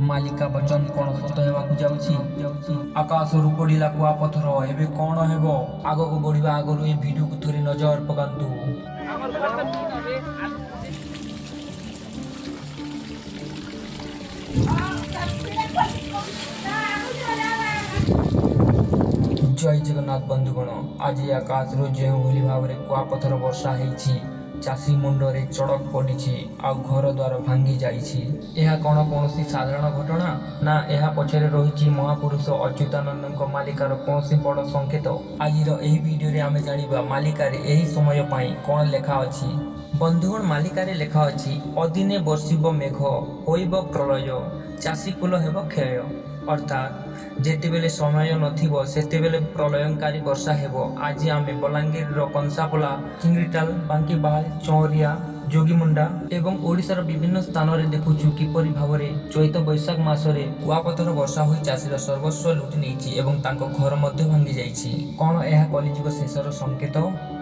मालिका वचन कौन सत हेबाकु जाउछि आकाशरु पड़िला कुआपथर एबे कौन हेबो आगको बढ़िबा आगरु ए वीडियो को थोड़ी नजर पकांतु। जय जगन्नाथ बंधुगण आज आकाश जो भली भाव में कुआपथर वर्षा होती चाषी मुंडरे चड़क पड़ी आ घर द्वार भांगी जाइए कौन कौन साधारण घटना ना यह पछरे रही महापुरुष अच्युतानंद मालिकार कौन बड़ संकेत। आज वीडियो आम जाना मालिकार यही समय कौन लेखा अच्छी बंधुगण मालिकार लेखा अच्छी अदिने बर्षिब मेघ होइब प्रलय चाषी कुल हेब क्षय अर्थात जेतेबेले समय नथिबो सेतेबेले प्रलयंकारी वर्षा हेबो। आज आमे बलांगीर कंसापला चिंगरीटाल बांकी बाल चौरिया जोगीमुंडा एवं ओडिशार विभिन्न स्थान में देखुछु किपरि भावरे चैत बैशाख मासरे कुआपथर वर्षा होई चाषीर सर्वस्व लुटि नेछि एवं तांको घर मध्य भांगी जाइछि। कोन एहा कलिजुग शेषर संकेत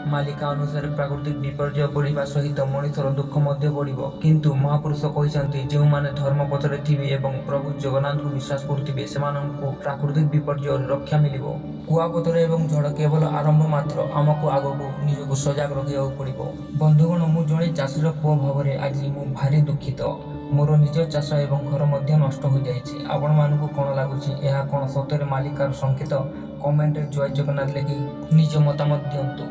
मालिका अनुसार प्राकृतिक विपर्यय बढ़िबा सहित मनुष्यर दुख मध्य बढ़िबो किंतु महापुरुष कहिसंती जो माने धर्म पथरे थिबे एवं प्रभु जगन्नाथ को विश्वास करथिबे सेमानंकु प्राकृतिक विपर्यय रक्षा मिलिबो। कुआपथर एवं झड़ केवल आरंभ मात्र आमको आगको निजको सजग रखिया पड़िबो। बंधुगण मु जणे चाषीर पुओ भावरे आज मु भारी दुखित मोर निज चाष एवं घर मध्य नष्ट हो जाइछि। आपण मानकु कोन लागुछि एहा कोन सतरे मालिकार संकेत कमेंट जय जगन्नाथ लेखि निज मतामत दियंतु।